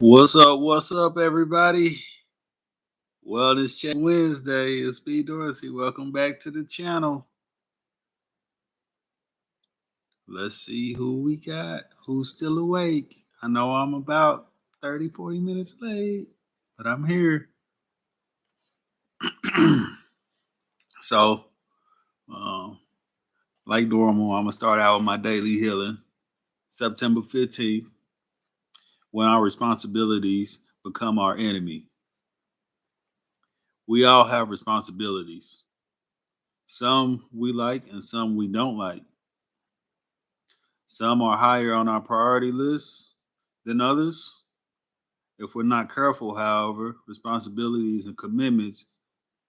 What's up? What's up, everybody? Wellness Check Wednesday. It's Coach Dorsey. Welcome back to the channel. Let's see who we got. Who's still awake? I know I'm about 30, 40 minutes late, but I'm here. so, um, like normal, I'm going to start out with my daily healing. September 15th, when our responsibilities become our enemy. We all have responsibilities. Some we like and some we don't like. Some are higher on our priority list than others. If we're not careful, however, responsibilities and commitments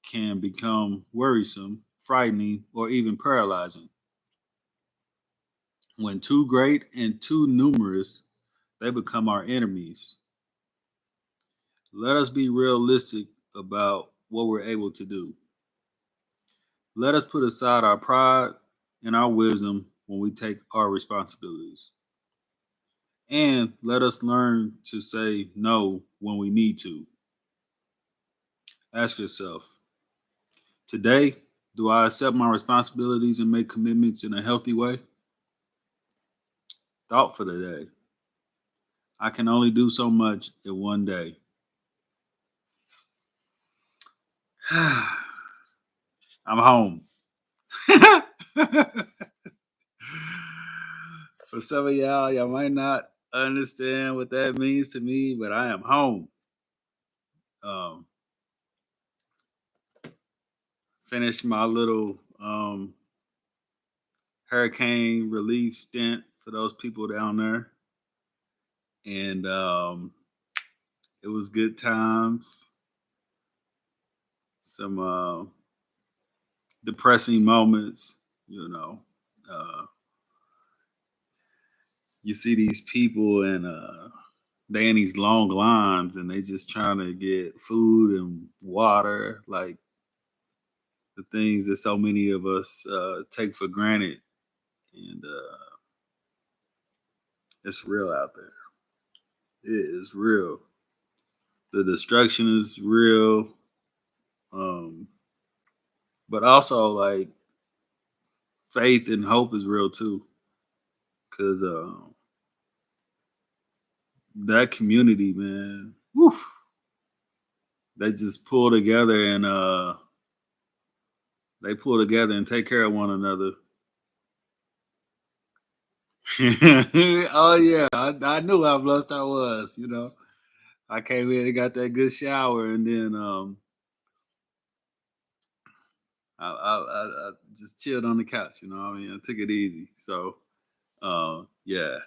can become worrisome, frightening, or even paralyzing. When too great and too numerous, they become our enemies. Let us be realistic about what we're able to do. Let us put aside our pride and our wisdom when we take our responsibilities. And let us learn to say no when we need to. Ask yourself, today, do I accept my responsibilities and make commitments in a healthy way? Thought for the day. I can only do so much in one day. I'm home. For some of y'all might not understand what that means to me, but I am home. Um, Finished my little hurricane relief stint for those people down there. And it was good times. Some depressing moments, you know. Uh, you see these people and they in these long lines and they just trying to get food and water, like the things that so many of us take for granted. And it's real out there. It is real. The destruction is real. Um, but also like faith and hope is real too. Cause that community, man, whew, they just pull together and they pull together and take care of one another. Oh yeah, I knew how blessed I was. I came in and got that good shower, and then I just chilled on the couch. You know, what I mean, I took it easy. So yeah,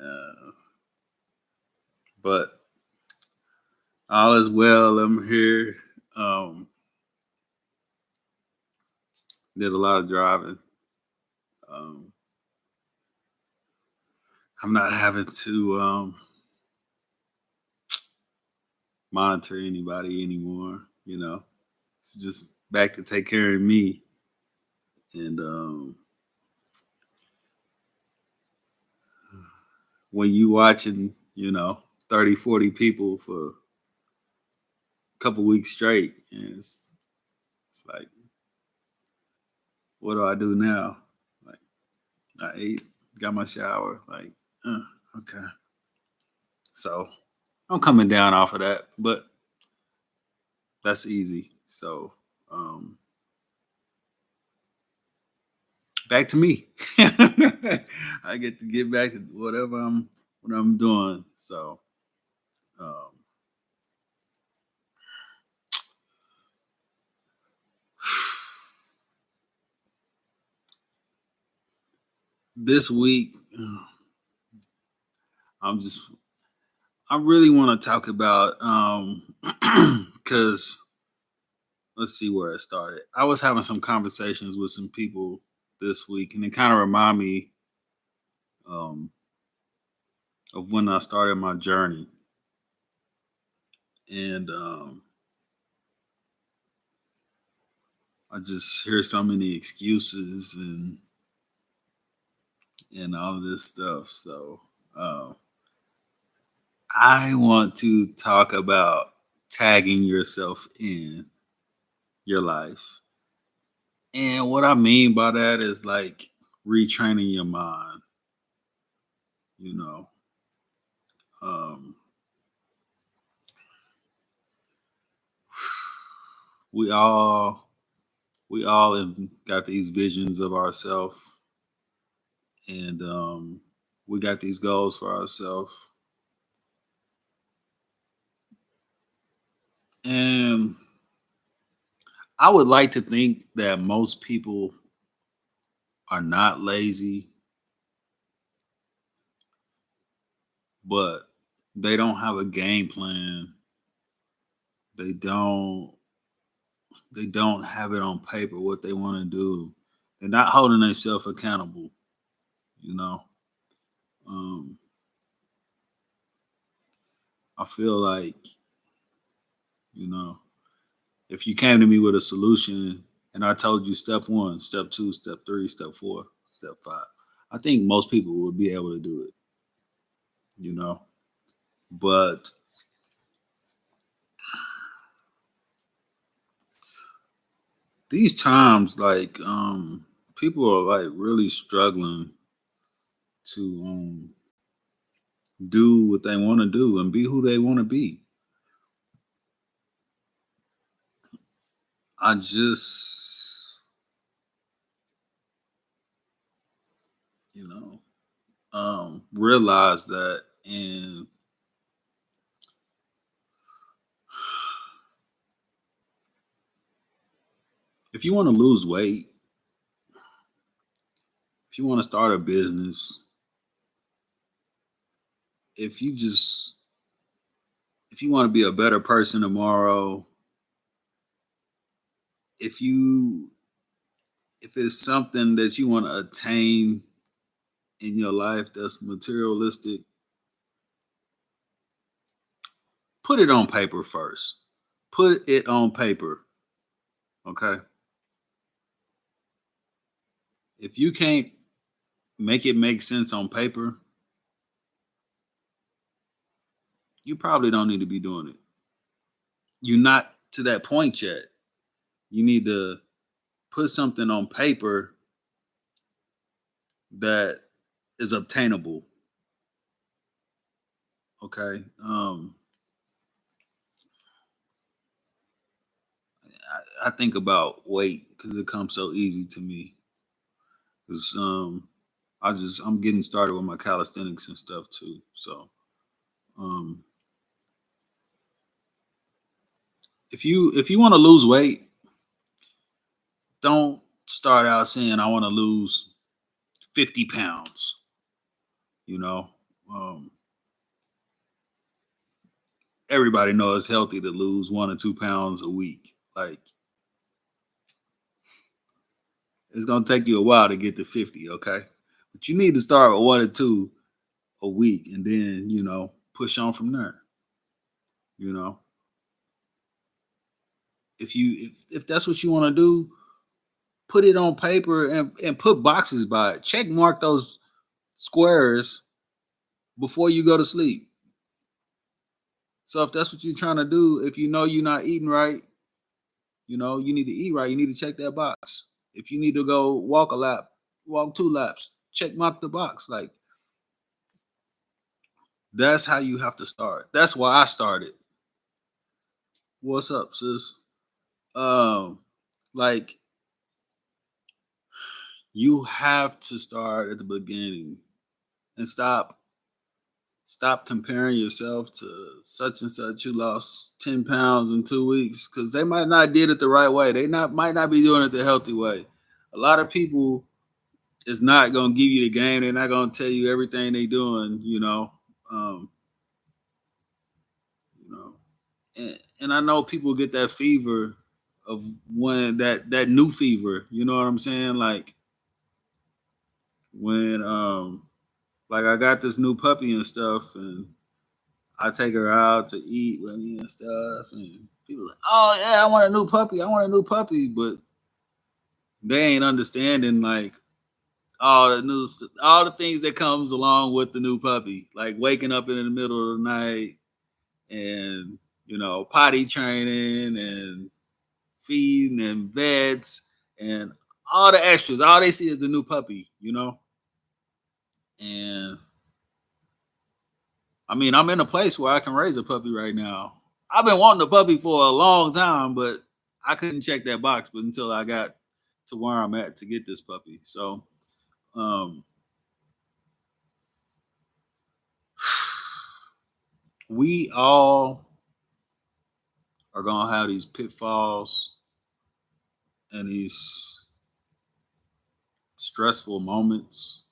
uh, but all is well. I'm here. Um, did a lot of driving. Um, I'm not having to monitor anybody anymore. It's just back to take care of me. And when you watching, 30, 40 people for a couple weeks straight, and it's like, what do I do now? Like, I ate, got my shower, like, okay. So I'm coming down off of that, but that's easy. So back to me. I get to get back to what I'm doing. So um, this week, I'm just I really want to talk about because let's see where it started. I was having some conversations with some people this week, and it kind of remind me um, of when I started my journey. And I just hear so many excuses and all of this stuff. So uh, I want to talk about tagging yourself in your life. And what I mean by that is like retraining your mind, you know. Um, we all we all have got these visions of ourselves, and we got these goals for ourselves. And I would like to think that most people are not lazy, but they don't have a game plan. They don't they don't have it on paper what they want to do. They're not holding themselves accountable, you know. Um, I feel like, you know, if you came to me with a solution and I told you step one, step two, step three, step four, step five, I think most people would be able to do it, you know. But these times, like, people are like really struggling to do what they want to do and be who they want to be. I just, you know, realize that, and if you want to lose weight, if you want to start a business, if you just if you want to be a better person tomorrow, if you if it's something that you want to attain in your life that's materialistic, put it on paper first. Put it on paper, okay? If you can't make it make sense on paper, you probably don't need to be doing it. You're not to that point yet. You need to put something on paper that is obtainable. Okay. I think about weight because it comes so easy to me. Because I'm getting started with my calisthenics and stuff too. So um, if you want to lose weight, don't start out saying I want to lose 50 pounds. You know, um, everybody knows it's healthy to lose 1 or 2 pounds a week. Like it's gonna take you a while to get to 50, okay? But you need to start with 1 or 2 a week and then, push on from there. You know, if that's what you want to do, put it on paper and put boxes by it. Check mark those squares before you go to sleep. So if that's what you're trying to do, if you know you're not eating right, you need to eat right. You need to check that box. If you need to go walk a lap, walk 2 laps, check mark the box. Like that's how you have to start. That's why I started. What's up, sis? Um, like you have to start at the beginning and stop comparing yourself to such and such who lost 10 pounds in 2 weeks because they might not did it the right way. They not might not be doing it the healthy way. A lot of people is not gonna give you the game. They're not gonna tell you everything they doing. Um, you know, and I know people get that fever of when that new fever. You know what I'm saying? Like when like I got this new puppy and stuff, and I take her out to eat with me and stuff, and people like, oh yeah, I want a new puppy, I want a new puppy, but they ain't understanding like all the news, all the things that comes along with the new puppy, like waking up in the middle of the night and potty training and feeding and vets and all the extras. All they see is the new puppy. And I mean, I'm in a place where I can raise a puppy right now. I've been wanting a puppy for a long time, but I couldn't check that box. But until I got to where I'm at to get this puppy, so um, we all are gonna have these pitfalls and these stressful moments,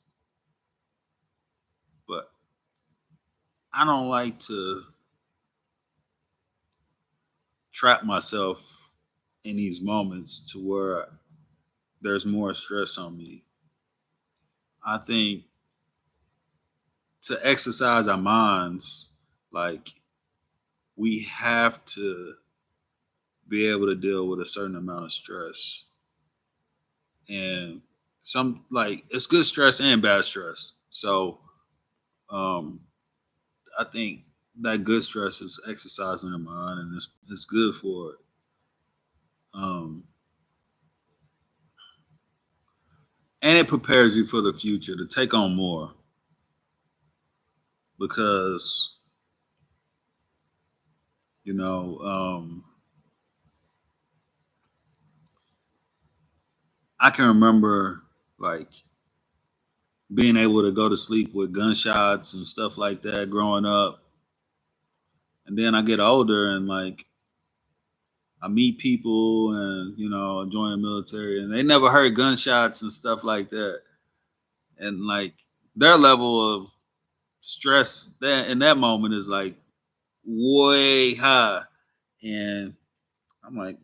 but I don't like to trap myself in these moments to where there's more stress on me. I think to exercise our minds, like we have to be able to deal with a certain amount of stress. And some like it's good stress and bad stress. So um I think that good stress is exercising the mind and it's good for it. Um and it prepares you for the future to take on more because you know I can remember like being able to go to sleep with gunshots and stuff like that growing up. And then I get older and like I meet people and join the military and they never heard gunshots and stuff like that. And like their level of stress that in that moment is like way high. And I'm like,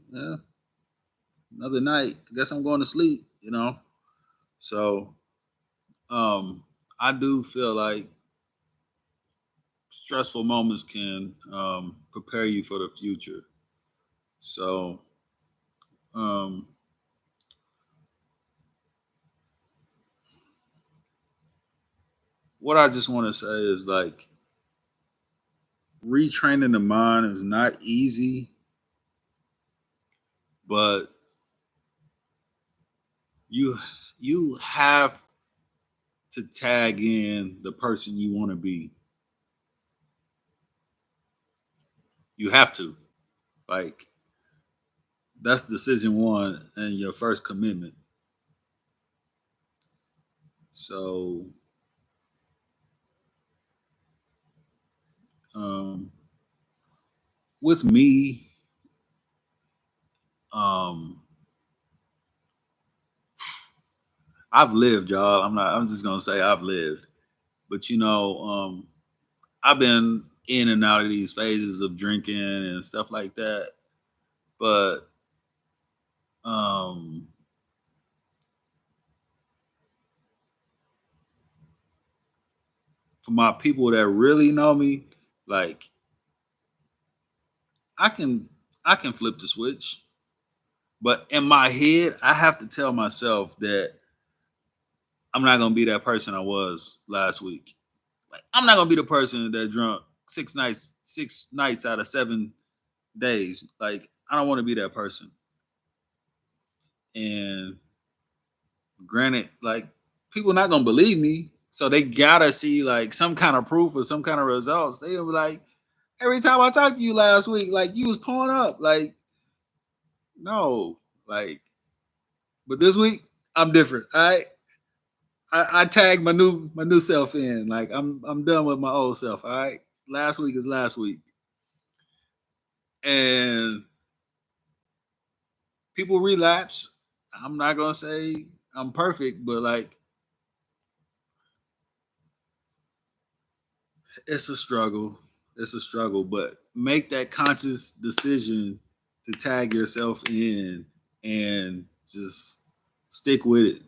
another night. I guess I'm going to sleep. So I do feel like stressful moments can prepare you for the future. So um, what I just want to say is like retraining the mind is not easy, but you you have to tag in the person you want to be. You have to. Like that's decision one and your first commitment. So um with me, um I've lived, y'all. I'm just gonna say I've lived. But I've been in and out of these phases of drinking and stuff like that. But um for my people that really know me, like I can I can flip the switch. But in my head, I have to tell myself that I'm not gonna be that person I was last week. Like I'm not gonna be the person that drunk 6 nights out of 7 days. Like I don't want to be that person. And granted, like people not gonna believe me, so they gotta see like some kind of proof or some kind of results. They'll be like, every time I talked to you last week, like you was pulling up. Like no, like but this week I'm different. I tag my new self in. Like I'm done with my old self. All right. Last week is last week. And people relapse. I'm not gonna say I'm perfect, but like it's a struggle. It's a struggle. But make that conscious decision to tag yourself in and just stick with it.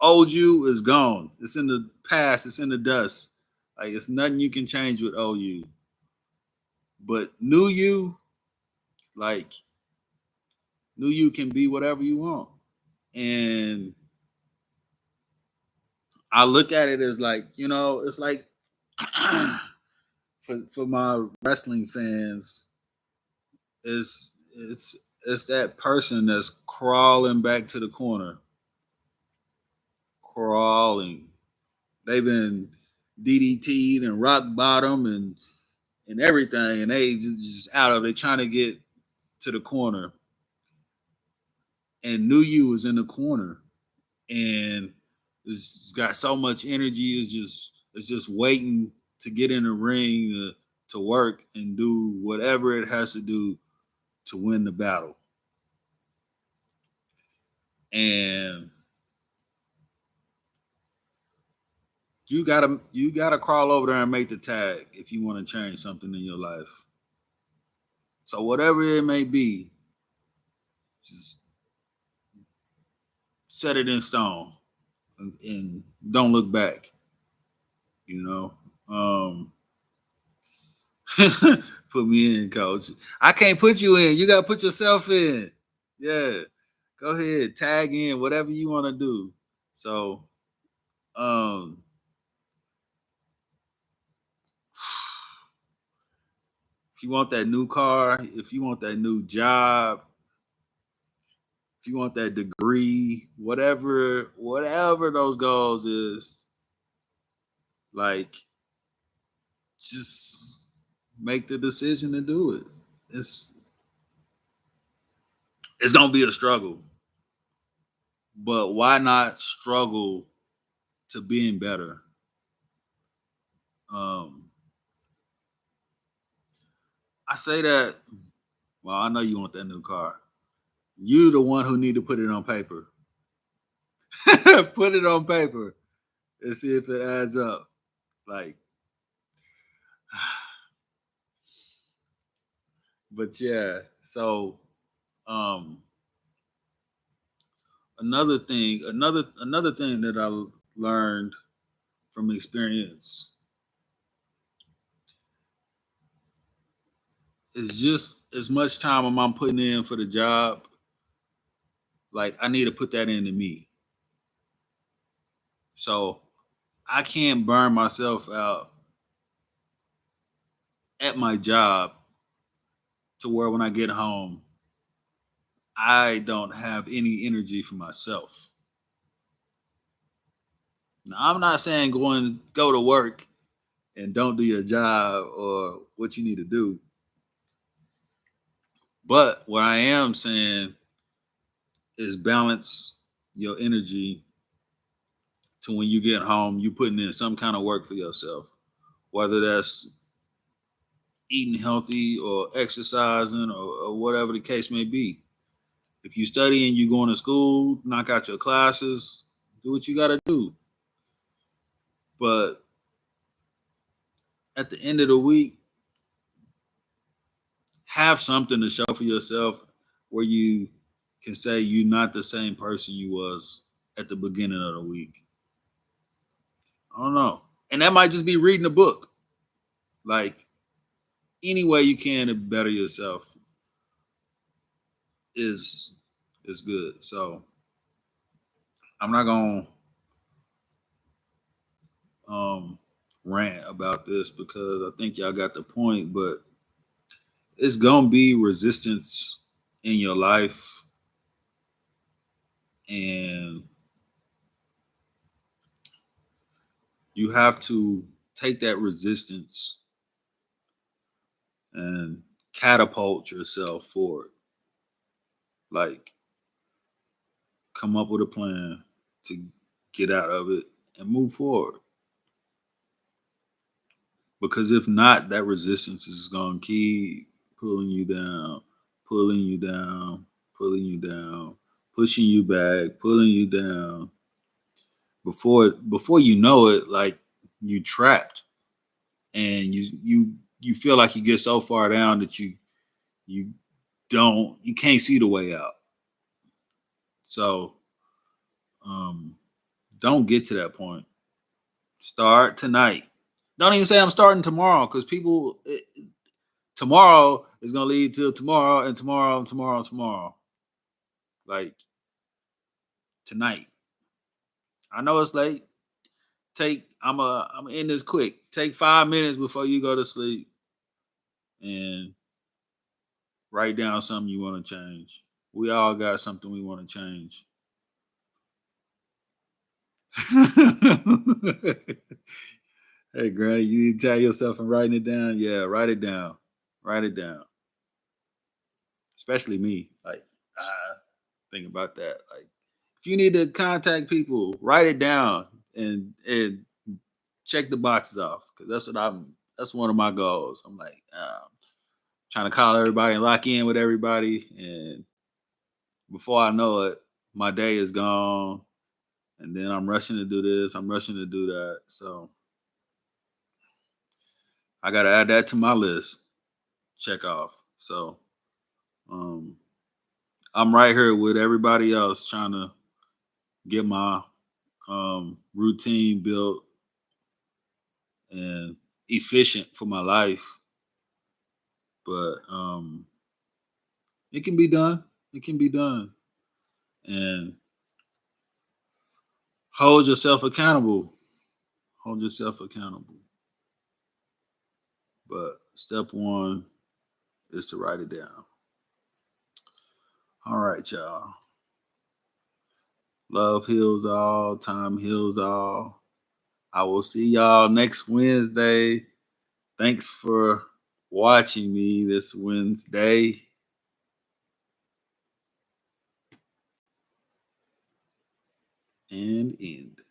Old you is gone. It's in the past. It's in the dust. Like it's nothing you can change with old you. But new you, like new you can be whatever you want. And I look at it as like, it's like for my wrestling fans, it's that person that's crawling back to the corner, crawling. They've been DDT'd and rock bottom and everything, and they just out of it trying to get to the corner. And knew you was in the corner, and it's got so much energy. It's just waiting to get in the ring to work and do whatever it has to do to win the battle. And you gotta crawl over there and make the tag if you want to change something in your life. So whatever it may be, just set it in stone and don't look back. You know, put me in, coach. I can't put you in. You gotta put yourself in. Yeah, go ahead, tag in whatever you want to do. So, um, if you want that new car, if you want that new job, if you want that degree, whatever those goals is, like, just make the decision to do it. It's it's gonna be a struggle, but why not struggle to being better? Um, I say that. Well, I know you want that new car. You the one who need to put it on paper. Put it on paper and see if it adds up. Like, but yeah. So, um, another thing that I learned from experience is just as much time I'm putting in for the job. Like, I need to put that into me. So I can't burn myself out at my job to where when I get home, I don't have any energy for myself. Now, I'm not saying go to work and don't do your job or what you need to do. But what I am saying is balance your energy to when you get home, you putting in some kind of work for yourself, whether that's eating healthy or exercising or whatever the case may be. If you studying, you going to school, knock out your classes, do what you got to do. But at the end of the week, have something to show for yourself where you can say you're not the same person you was at the beginning of the week. I don't know. And that might just be reading a book. Like, any way you can to better yourself is is good. So I'm not gonna um rant about this because I think y'all got the point, but it's gonna be resistance in your life, and you have to take that resistance and catapult yourself forward. Like, come up with a plan to get out of it and move forward. Because if not, that resistance is gonna keep pulling you down, pulling you down, pulling you down, pushing you back, pulling you down. Before you know it, like, you trapped, and you feel like you get so far down that you you can't see the way out. So, um, don't get to that point. Start tonight. Don't even say I'm starting tomorrow, because tomorrow is gonna lead to tomorrow and tomorrow and tomorrow and tomorrow. Like, tonight. I know it's late. I'm in this quick. Take 5 minutes before you go to sleep and write down something you want to change. We all got something we want to change. Hey, Granny, you need to tell yourself and writing it down. Yeah, write it down. Write it down. Especially me. Like, I think about that. Like, if you need to contact people, write it down and check the boxes off because that's what I'm. That's one of my goals. I'm like trying to call everybody and lock in with everybody, and before I know it, my day is gone, and then I'm rushing to do this. I'm rushing to do that. So I got to add that to my list. Check off. So um, I'm right here with everybody else trying to get my routine built and efficient for my life. But it can be done. It can be done. And hold yourself accountable. Hold yourself accountable. But step one is to write it down. All right, y'all. Love heals all. Time heals all. I will see y'all next Wednesday. Thanks for watching me this Wednesday. And end.